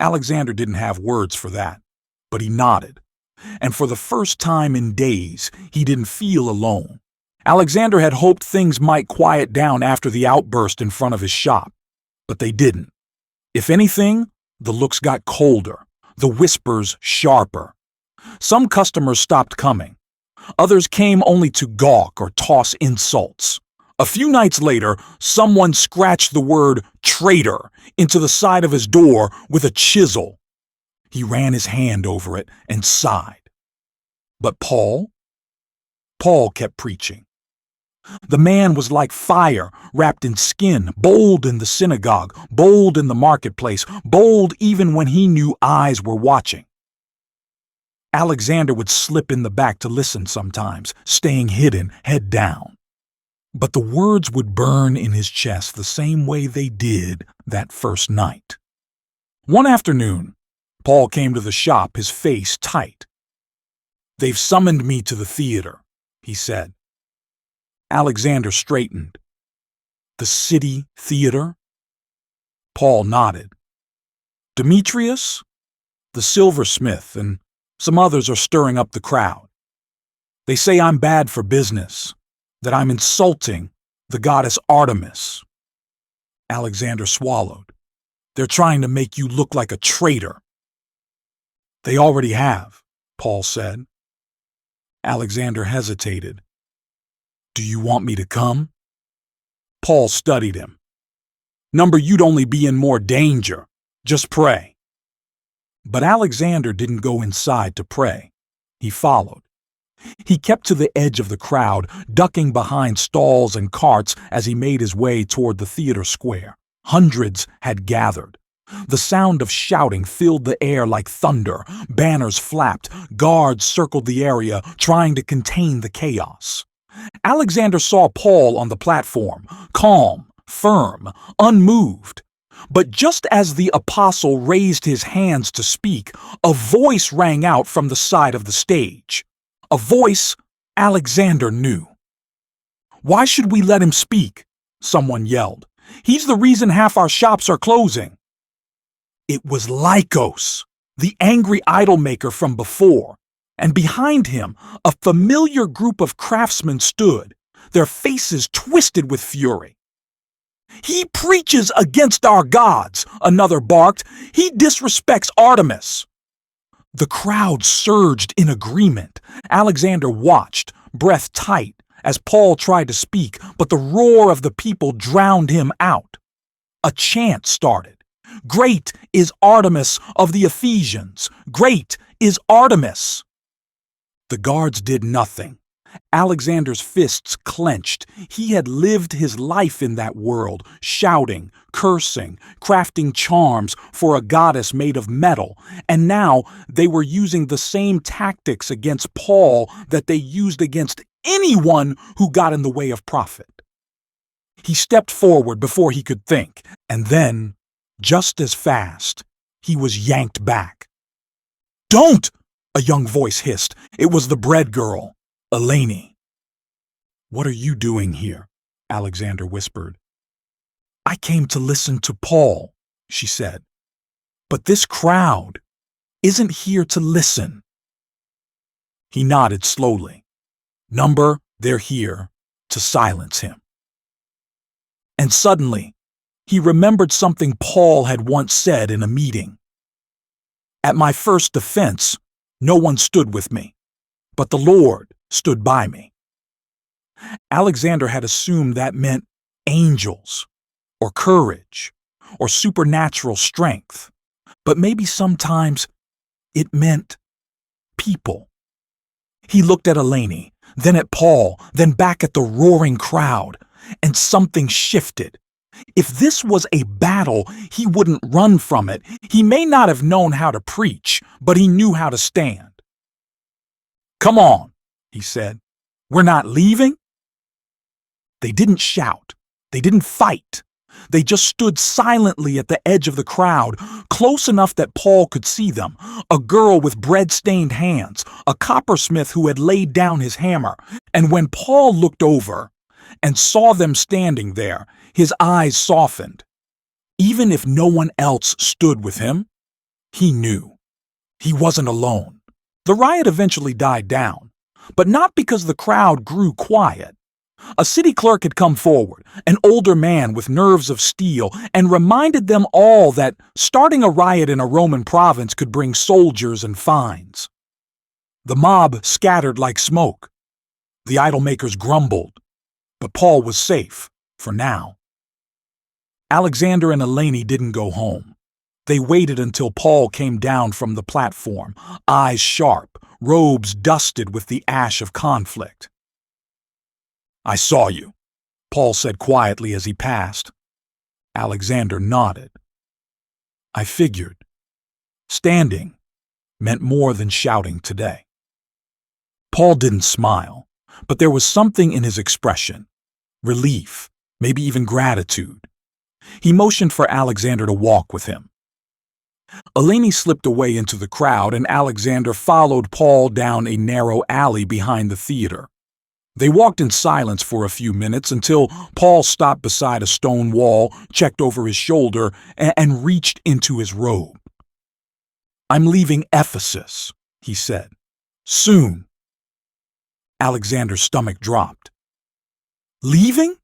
Alexander didn't have words for that, but he nodded. And for the first time in days, he didn't feel alone. Alexander had hoped things might quiet down after the outburst in front of his shop, but they didn't. If anything, the looks got colder, the whispers sharper. Some customers stopped coming. Others came only to gawk or toss insults. A few nights later, someone scratched the word "traitor" into the side of his door with a chisel. He ran his hand over it and sighed. But Paul kept preaching. The man was like fire wrapped in skin, bold in the synagogue, bold in the marketplace, bold even when he knew eyes were watching. Alexander would slip in the back to listen sometimes, staying hidden, head down. But the words would burn in his chest the same way they did that first night. One afternoon, Paul came to the shop, his face tight. "They've summoned me to the theater," he said. Alexander straightened. "The city theater?" Paul nodded. "Demetrius, the silversmith, and some others are stirring up the crowd. They say I'm bad for business, that I'm insulting the goddess Artemis." Alexander swallowed. "They're trying to make you look like a traitor." "They already have," Paul said. Alexander hesitated. "Do you want me to come?" Paul studied him. "Number, you'd only be in more danger. Just pray." But Alexander didn't go inside to pray. He followed. He kept to the edge of the crowd, ducking behind stalls and carts as he made his way toward the theater square. Hundreds had gathered. The sound of shouting filled the air like thunder. Banners flapped. Guards circled the area, trying to contain the chaos. Alexander saw Paul on the platform, calm, firm, unmoved. But just as the apostle raised his hands to speak, a voice rang out from the side of the stage. A voice Alexander knew. "Why should we let him speak?" someone yelled. "He's the reason half our shops are closing." It was Lycos, the angry idol-maker from before, and behind him a familiar group of craftsmen stood, their faces twisted with fury. "He preaches against our gods," another barked. "He disrespects Artemis." The crowd surged in agreement. Alexander watched, breath tight, as Paul tried to speak, but the roar of the people drowned him out. A chant started. "Great is Artemis of the Ephesians! Great is Artemis!" The guards did nothing. Alexander's fists clenched. He had lived his life in that world, shouting, cursing, crafting charms for a goddess made of metal, and now they were using the same tactics against Paul that they used against anyone who got in the way of profit. He stepped forward before he could think, and then, just as fast, he was yanked back. "Don't!" a young voice hissed. It was the bread girl, Eleni. "What are you doing here?" Alexander whispered. "I came to listen to Paul," she said. "But this crowd isn't here to listen." He nodded slowly. "Number, they're here to silence him." And suddenly, he remembered something Paul had once said in a meeting. "At my first defense, no one stood with me, but the Lord stood by me." Alexander had assumed that meant angels, or courage, or supernatural strength, but maybe sometimes it meant people. He looked at Eleni, then at Paul, then back at the roaring crowd, and something shifted. If this was a battle, he wouldn't run from it. He may not have known how to preach, but he knew how to stand. "Come on," he said. "We're not leaving?" They didn't shout. They didn't fight. They just stood silently at the edge of the crowd, close enough that Paul could see them. A girl with bread-stained hands, a coppersmith who had laid down his hammer. And when Paul looked over and saw them standing there, his eyes softened. Even if no one else stood with him, he knew. He wasn't alone. The riot eventually died down, but not because the crowd grew quiet. A city clerk had come forward, an older man with nerves of steel, and reminded them all that starting a riot in a Roman province could bring soldiers and fines. The mob scattered like smoke. The idol-makers grumbled, but Paul was safe, for now. Alexander and Eleni didn't go home. They waited until Paul came down from the platform, eyes sharp, robes dusted with the ash of conflict. "I saw you," Paul said quietly as he passed. Alexander nodded. "I figured. Standing meant more than shouting today." Paul didn't smile, but there was something in his expression. Relief, maybe even gratitude. He motioned for Alexander to walk with him. Eleni slipped away into the crowd, and Alexander followed Paul down a narrow alley behind the theater. They walked in silence for a few minutes until Paul stopped beside a stone wall, checked over his shoulder, and reached into his robe. "I'm leaving Ephesus," he said. "Soon." Alexander's stomach dropped. "Leaving?"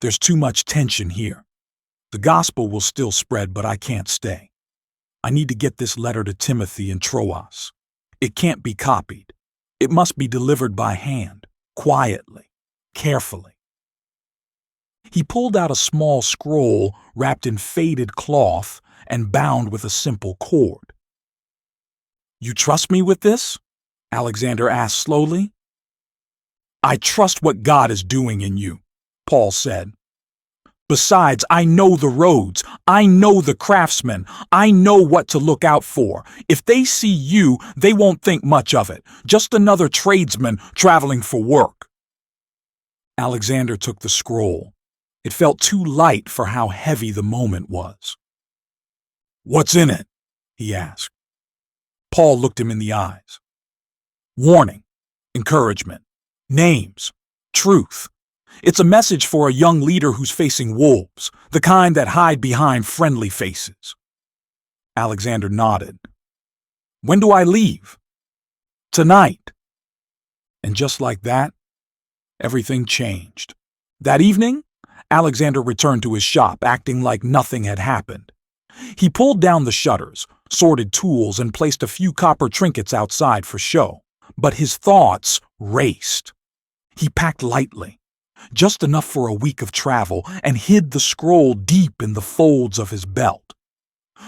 "There's too much tension here. The gospel will still spread, but I can't stay. I need to get this letter to Timothy in Troas. It can't be copied. It must be delivered by hand, quietly, carefully." He pulled out a small scroll wrapped in faded cloth and bound with a simple cord. "You trust me with this?" Alexander asked slowly. "I trust what God is doing in you," Paul said. Besides, I know the roads. I know the craftsmen. I know what to look out for. If they see you, they won't think much of it. Just another tradesman traveling for work." Alexander took the scroll. It felt too light for how heavy the moment was. "What's in it?" he asked. Paul looked him in the eyes. "Warning, encouragement, names, truth. It's a message for a young leader who's facing wolves, the kind that hide behind friendly faces." Alexander nodded. "When do I leave?" "Tonight." And just like that, everything changed. That evening, Alexander returned to his shop, acting like nothing had happened. He pulled down the shutters, sorted tools, and placed a few copper trinkets outside for show. But his thoughts raced. He packed lightly, just enough for a week of travel, and hid the scroll deep in the folds of his belt.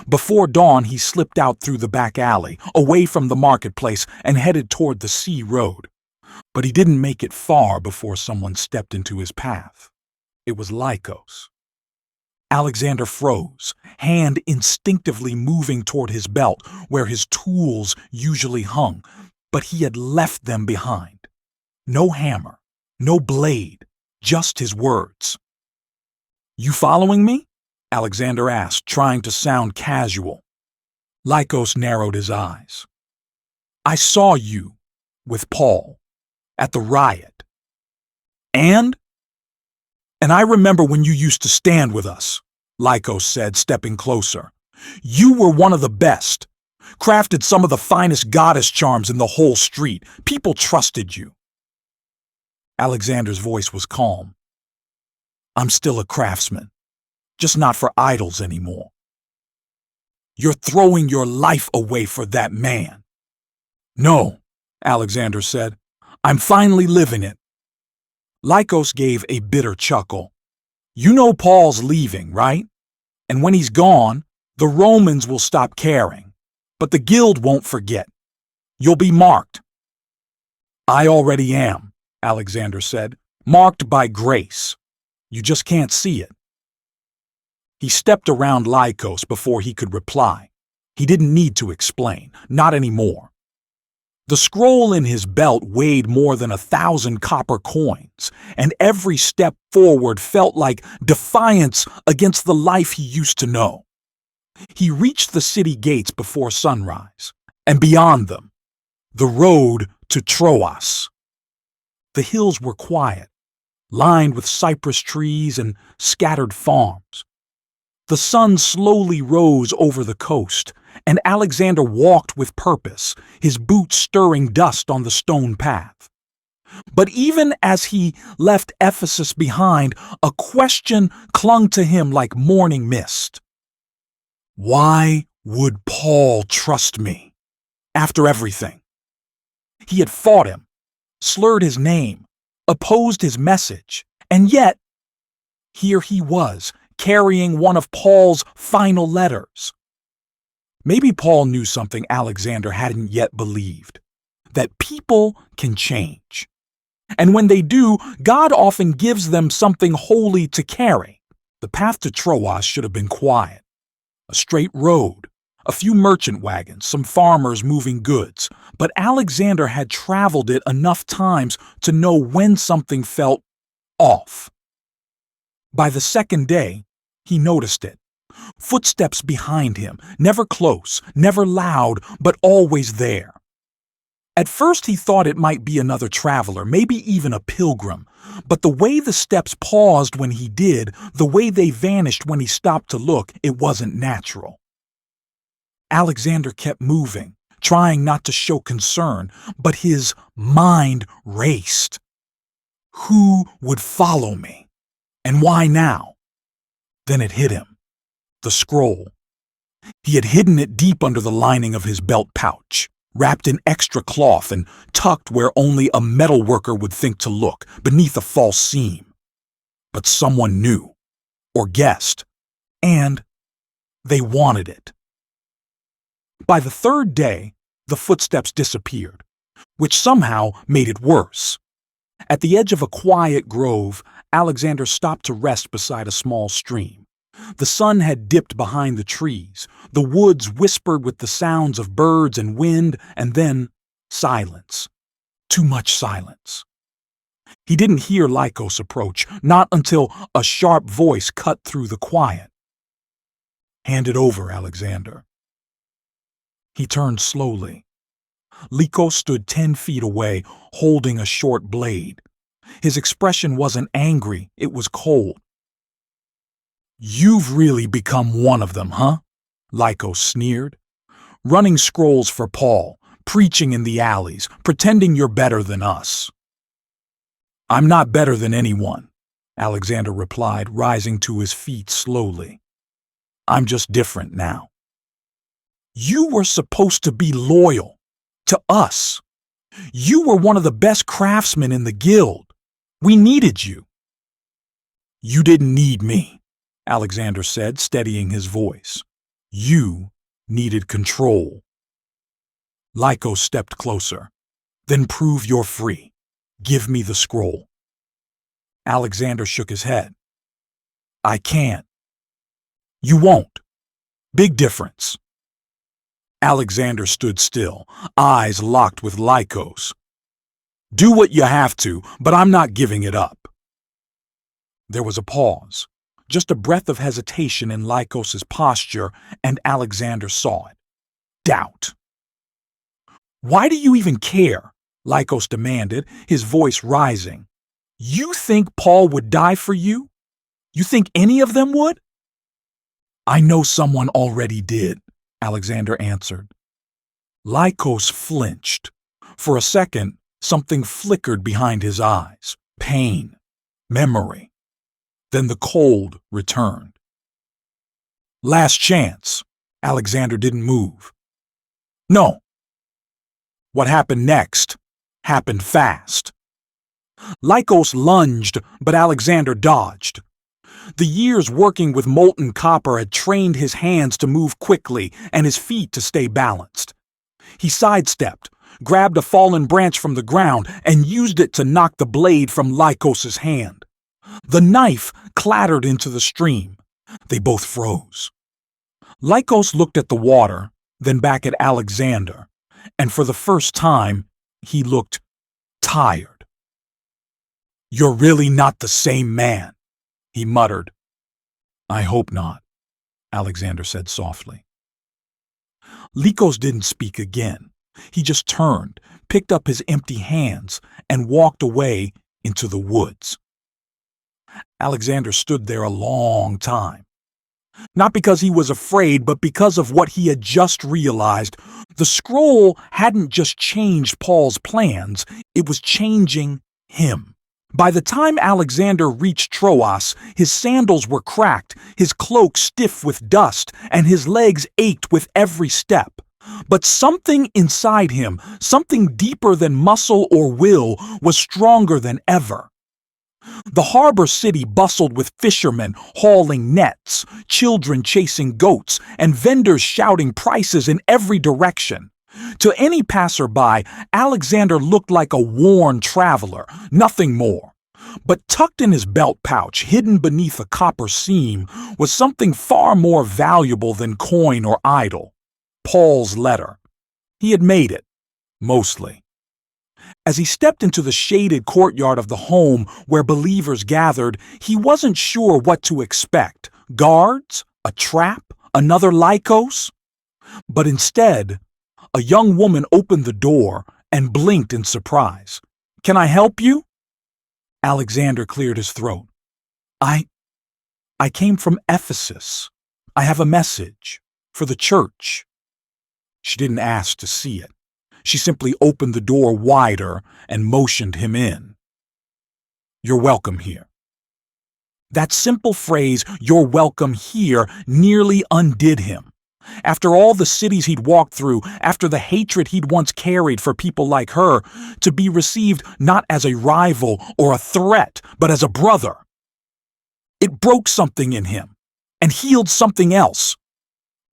Before dawn, he slipped out through the back alley, away from the marketplace, and headed toward the sea road. But he didn't make it far before someone stepped into his path. It was Lycos. Alexander froze, hand instinctively moving toward his belt, where his tools usually hung, but he had left them behind. No hammer, no blade, just his words. "You following me?" Alexander asked, trying to sound casual. Lycos narrowed his eyes. "I saw you with Paul at the Riot. And I remember when you used to stand with us," Lycos said, stepping closer. "You were one of the best. Crafted some of the finest goddess charms in the whole street. People trusted you." Alexander's voice was calm. "I'm still a craftsman, just not for idols anymore." "You're throwing your life away for that man." "No," Alexander said. "I'm finally living it." Lycos gave a bitter chuckle. "You know Paul's leaving, right? And when he's gone, the Romans will stop caring. But the guild won't forget. You'll be marked." "I already am," Alexander said. "Marked by grace. You just can't see it." He stepped around Lycos before he could reply. He didn't need to explain, not anymore. The scroll in his belt weighed more than 1,000 copper coins, and every step forward felt like defiance against the life he used to know. He reached the city gates before sunrise, and beyond them, the road to Troas. The hills were quiet, lined with cypress trees and scattered farms. The sun slowly rose over the coast, and Alexander walked with purpose, his boots stirring dust on the stone path. But even as he left Ephesus behind, a question clung to him like morning mist. Why would Paul trust me? After everything. He had fought him, slurred his name, opposed his message, and yet, here he was, carrying one of Paul's final letters. Maybe Paul knew something Alexander hadn't yet believed, that people can change. And when they do, God often gives them something holy to carry. The path to Troas should have been quiet. A straight road, a few merchant wagons, some farmers moving goods. But Alexander had traveled it enough times to know when something felt off. By the second day, he noticed it. Footsteps behind him, never close, never loud, but always there. At first he thought it might be another traveler, maybe even a pilgrim, but the way the steps paused when he did, the way they vanished when he stopped to look, it wasn't natural. Alexander kept moving, trying not to show concern, but his mind raced. Who would follow me? And why now? Then it hit him. The scroll. He had hidden it deep under the lining of his belt pouch, wrapped in extra cloth and tucked where only a metal worker would think to look, beneath a false seam. But someone knew, or guessed, and they wanted it. By the third day, the footsteps disappeared, which somehow made it worse. At the edge of a quiet grove, Alexander stopped to rest beside a small stream. The sun had dipped behind the trees. The woods whispered with the sounds of birds and wind, and then silence. Too much silence. He didn't hear Lycos approach, not until a sharp voice cut through the quiet. "Hand it over, Alexander." He turned slowly. Lycos stood 10 feet away, holding a short blade. His expression wasn't angry, it was cold. "You've really become one of them, huh?" Lycos sneered. "Running scrolls for Paul, preaching in the alleys, pretending you're better than us." "I'm not better than anyone," Alexander replied, rising to his feet slowly. "I'm just different now." "You were supposed to be loyal to us. You were one of the best craftsmen in the guild. We needed you." "You didn't need me," Alexander said, steadying his voice. "You needed control." Lycos stepped closer. "Then prove you're free. Give me the scroll." Alexander shook his head. "I can't." "You won't. Big difference." Alexander stood still, eyes locked with Lycos. "Do what you have to, but I'm not giving it up." There was a pause, just a breath of hesitation in Lycos's posture, and Alexander saw it. Doubt. "Why do you even care?" Lycos demanded, his voice rising. "You think Paul would die for you? You think any of them would?" "I know someone already did," Alexander answered. Lycos flinched. For a second, something flickered behind his eyes. Pain. Memory. Then the cold returned. "Last chance." Alexander didn't move. "No." What happened next happened fast. Lycos lunged, but Alexander dodged. The years working with molten copper had trained his hands to move quickly and his feet to stay balanced. He sidestepped, grabbed a fallen branch from the ground, and used it to knock the blade from Lycos's hand. The knife clattered into the stream. They both froze. Lycos looked at the water, then back at Alexander, and for the first time, he looked tired. "You're really not the same man," he muttered. "I hope not," Alexander said softly. Lycos didn't speak again. He just turned, picked up his empty hands, and walked away into the woods. Alexander stood there a long time. Not because he was afraid, but because of what he had just realized. The scroll hadn't just changed Paul's plans, it was changing him. By the time Alexander reached Troas, his sandals were cracked, his cloak stiff with dust, and his legs ached with every step. But something inside him, something deeper than muscle or will, was stronger than ever. The harbor city bustled with fishermen hauling nets, children chasing goats, and vendors shouting prices in every direction. To any passerby, Alexander looked like a worn traveler, nothing more. But tucked in his belt pouch, hidden beneath a copper seam, was something far more valuable than coin or idol. Paul's letter. He had made it, mostly. As he stepped into the shaded courtyard of the home where believers gathered, he wasn't sure what to expect. Guards? A trap? Another Lycos? But instead, a young woman opened the door and blinked in surprise. "Can I help you?" Alexander cleared his throat. I came from Ephesus. I have a message for the church." She didn't ask to see it. She simply opened the door wider and motioned him in. "You're welcome here." That simple phrase, "you're welcome here," nearly undid him. After all the cities he'd walked through, after the hatred he'd once carried for people like her, to be received not as a rival or a threat, but as a brother. It broke something in him and healed something else.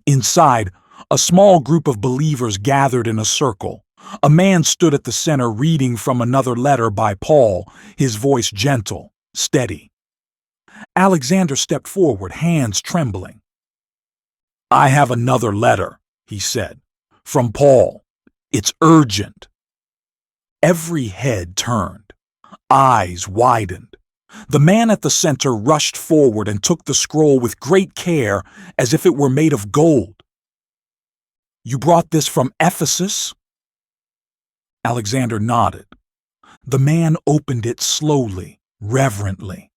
Inside, a small group of believers gathered in a circle. A man stood at the center reading from another letter by Paul, his voice gentle, steady. Alexander stepped forward, hands trembling. "I have another letter," he said, "from Paul. It's urgent." Every head turned. Eyes widened. The man at the center rushed forward and took the scroll with great care as if it were made of gold. "You brought this from Ephesus?" Alexander nodded. The man opened it slowly, reverently.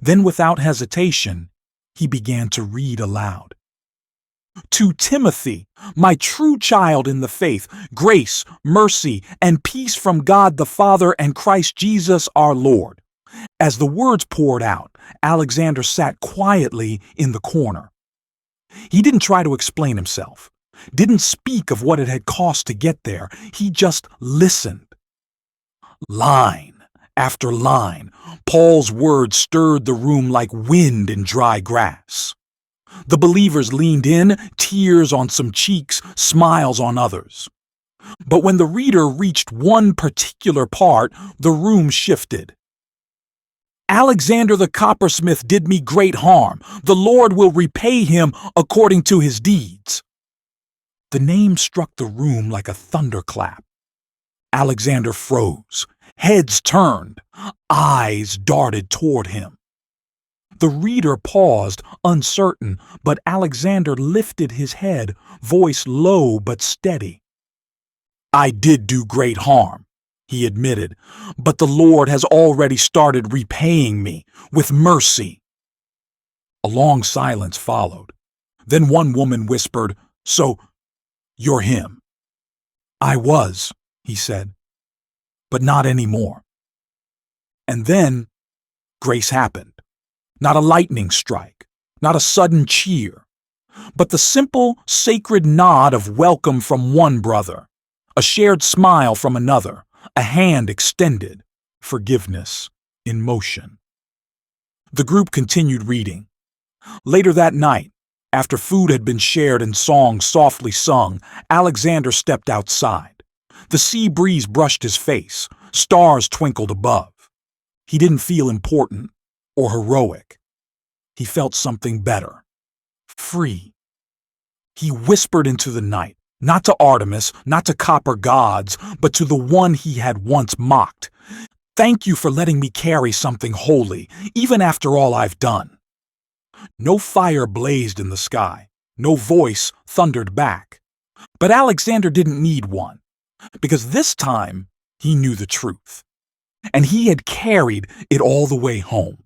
Then, without hesitation, he began to read aloud. "To Timothy, my true child in the faith, grace, mercy, and peace from God the Father and Christ Jesus our Lord." As the words poured out, Alexander sat quietly in the corner. He didn't try to explain himself, didn't speak of what it had cost to get there. He just listened. Line after line, Paul's words stirred the room like wind in dry grass. The believers leaned in, tears on some cheeks, smiles on others. But when the reader reached one particular part, the room shifted. "Alexander the Coppersmith did me great harm. The Lord will repay him according to his deeds." The name struck the room like a thunderclap. Alexander froze. Heads turned. Eyes darted toward him. The reader paused, uncertain, but Alexander lifted his head, voice low but steady. "I did do great harm," he admitted, "but the Lord has already started repaying me with mercy." A long silence followed. Then one woman whispered, "So, you're him." "I was," he said, "but not anymore." And then grace happened. Not a lightning strike, not a sudden cheer, but the simple, sacred nod of welcome from one brother, a shared smile from another, a hand extended, forgiveness in motion. The group continued reading. Later that night, after food had been shared and songs softly sung, Alexander stepped outside. The sea breeze brushed his face, stars twinkled above. He didn't feel important or heroic. He felt something better. Free. He whispered into the night, not to Artemis, not to copper gods, but to the one he had once mocked. "Thank you for letting me carry something holy, even after all I've done." No fire blazed in the sky. No voice thundered back. But Alexander didn't need one, because this time he knew the truth. And he had carried it all the way home.